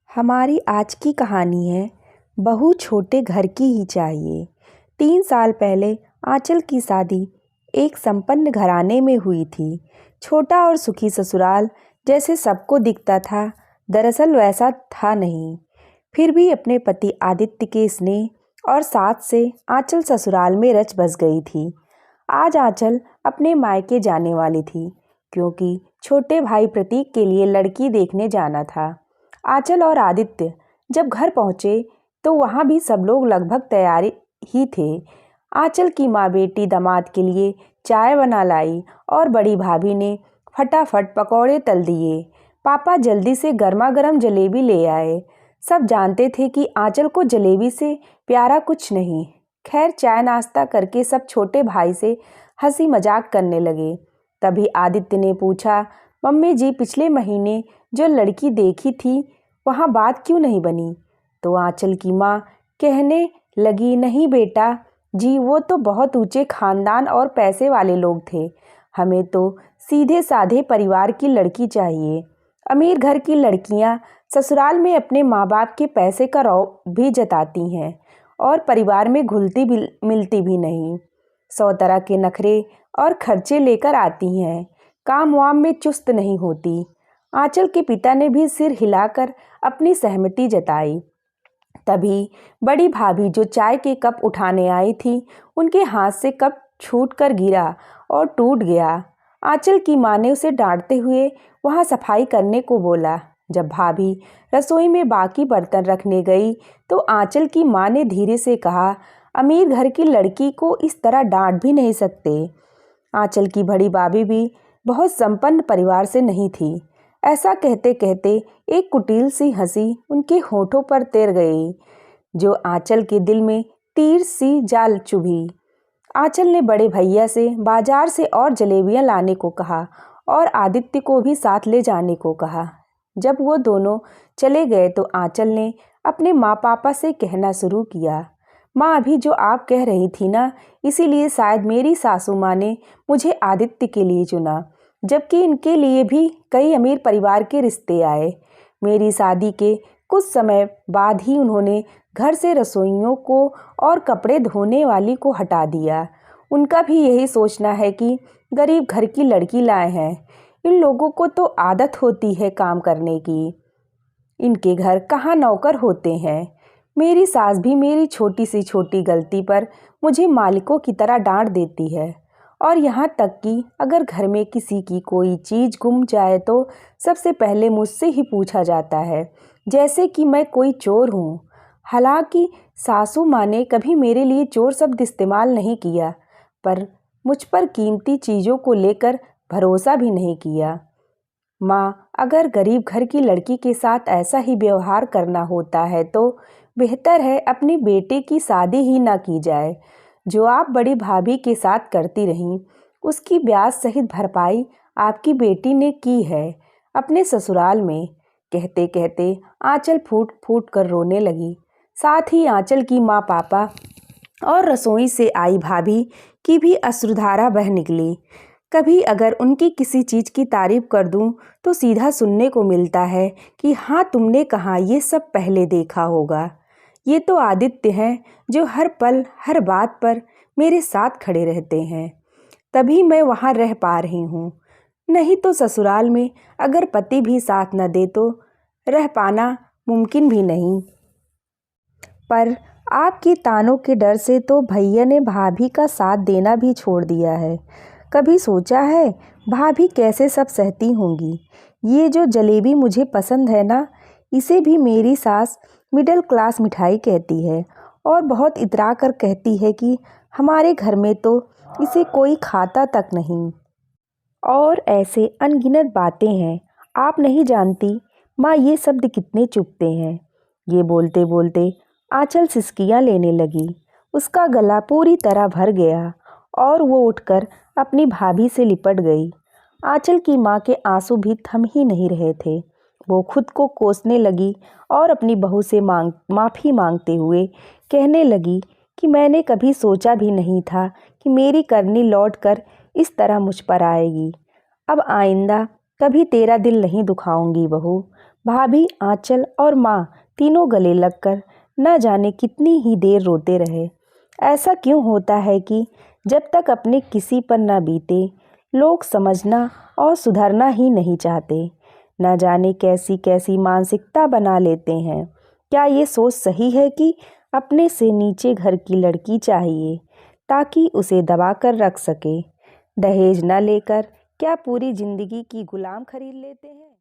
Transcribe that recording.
हमारी आज की कहानी है बहू छोटे घर की ही चाहिए। 3 साल पहले आंचल की शादी एक संपन्न घराने में हुई थी। छोटा और सुखी ससुराल जैसे सबको दिखता था, दरअसल वैसा था नहीं। फिर भी अपने पति आदित्य के स्नेह और साथ से आंचल ससुराल में रच बस गई थी। आज आंचल अपने मायके जाने वाली थी क्योंकि छोटे भाई प्रतीक के लिए लड़की देखने जाना था। आंचल और आदित्य जब घर पहुंचे तो वहां भी सब लोग लगभग तैयार ही थे। आंचल की माँ बेटी दामाद के लिए चाय बना लाई और बड़ी भाभी ने फटाफट पकौड़े तल दिए। पापा जल्दी से गर्मा गर्म जलेबी ले आए। सब जानते थे कि आंचल को जलेबी से प्यारा कुछ नहीं। खैर, चाय नाश्ता करके सब छोटे भाई से हंसी मजाक करने लगे। तभी आदित्य ने पूछा, मम्मी जी, पिछले महीने जो लड़की देखी थी वहाँ बात क्यों नहीं बनी? तो आंचल की माँ कहने लगी, नहीं बेटा जी, वो तो बहुत ऊंचे खानदान और पैसे वाले लोग थे। हमें तो सीधे साधे परिवार की लड़की चाहिए। अमीर घर की लड़कियां ससुराल में अपने माँ बाप के पैसे का रौब भी जताती हैं और परिवार में घुलती भी मिलती भी नहीं। 100 तरह के नखरे और खर्चे लेकर आती हैं, काम वाम में चुस्त नहीं होती। आंचल के पिता ने भी सिर हिलाकर अपनी सहमति जताई। तभी बड़ी भाभी जो चाय के कप उठाने आई थी, उनके हाथ से कप छूटकर गिरा और टूट गया। आंचल की माँ ने उसे डांटते हुए वहां सफाई करने को बोला। जब भाभी रसोई में बाकी बर्तन रखने गई तो आंचल की माँ ने धीरे से कहा, अमीर घर की लड़की को इस तरह डांट भी नहीं सकते। आंचल की बड़ी भाभी भी बहुत संपन्न परिवार से नहीं थी। ऐसा कहते कहते एक कुटिल सी हंसी उनके होठों पर तैर गई, जो आंचल के दिल में तीर सी जाल चुभी। आंचल ने बड़े भैया से बाजार से और जलेबियां लाने को कहा और आदित्य को भी साथ ले जाने को कहा। जब वो दोनों चले गए तो आंचल ने अपने माँ पापा से कहना शुरू किया, माँ, अभी जो आप कह रही थी ना, इसीलिए शायद मेरी सासू माँ ने मुझे आदित्य के लिए चुना, जबकि इनके लिए भी कई अमीर परिवार के रिश्ते आए। मेरी शादी के कुछ समय बाद ही उन्होंने घर से रसोइयों को और कपड़े धोने वाली को हटा दिया। उनका भी यही सोचना है कि गरीब घर की लड़की लाए हैं, इन लोगों को तो आदत होती है काम करने की, इनके घर कहाँ नौकर होते हैं। मेरी सास भी मेरी छोटी सी छोटी गलती पर मुझे मालिकों की तरह डांट देती है, और यहाँ तक कि अगर घर में किसी की कोई चीज़ गुम जाए तो सबसे पहले मुझसे ही पूछा जाता है, जैसे कि मैं कोई चोर हूँ। हालांकि सासू माँ ने कभी मेरे लिए चोर शब्द इस्तेमाल नहीं किया, पर मुझ पर कीमती चीज़ों को लेकर भरोसा भी नहीं किया। माँ, अगर गरीब घर की लड़की के साथ ऐसा ही व्यवहार करना होता है तो बेहतर है अपनी बेटे की शादी ही ना की जाए। जो आप बड़ी भाभी के साथ करती रहीं, उसकी ब्याज सहित भरपाई आपकी बेटी ने की है अपने ससुराल में। कहते कहते आंचल फूट फूट कर रोने लगी। साथ ही आंचल की माँ पापा और रसोई से आई भाभी की भी अश्रुधारा बह निकली। कभी अगर उनकी किसी चीज़ की तारीफ कर दूं तो सीधा सुनने को मिलता है कि हाँ, तुमने कहा ये सब पहले देखा होगा। ये तो आदित्य हैं जो हर पल हर बात पर मेरे साथ खड़े रहते हैं, तभी मैं वहाँ रह पा रही हूँ। नहीं तो ससुराल में अगर पति भी साथ न दे तो रह पाना मुमकिन भी नहीं। पर आपके तानों के डर से तो भैया ने भाभी का साथ देना भी छोड़ दिया है। कभी सोचा है भाभी कैसे सब सहती होंगी? ये जो जलेबी मुझे पसंद है ना, इसे भी मेरी सास मिडिल क्लास मिठाई कहती है और बहुत इतरा कर कहती है कि हमारे घर में तो इसे कोई खाता तक नहीं। और ऐसे अनगिनत बातें हैं, आप नहीं जानती माँ ये शब्द कितने चुभते हैं। ये बोलते बोलते आंचल सिसकियाँ लेने लगी। उसका गला पूरी तरह भर गया और वो उठकर अपनी भाभी से लिपट गई। आंचल की माँ के आंसू भी थम ही नहीं रहे थे। वो खुद को कोसने लगी और अपनी बहू से माफ़ी मांगते हुए कहने लगी कि मैंने कभी सोचा भी नहीं था कि मेरी करनी लौटकर इस तरह मुझ पर आएगी। अब आइंदा कभी तेरा दिल नहीं दुखाऊंगी बहू। भाभी, आंचल और माँ तीनों गले लगकर न जाने कितनी ही देर रोते रहे। ऐसा क्यों होता है कि जब तक अपने किसी पर न बीते, लोग समझना और सुधरना ही नहीं चाहते। न जाने कैसी कैसी मानसिकता बना लेते हैं। क्या ये सोच सही है कि अपने से नीचे घर की लड़की चाहिए ताकि उसे दबा कर रख सके? दहेज न लेकर क्या पूरी जिंदगी की गुलाम खरीद लेते हैं?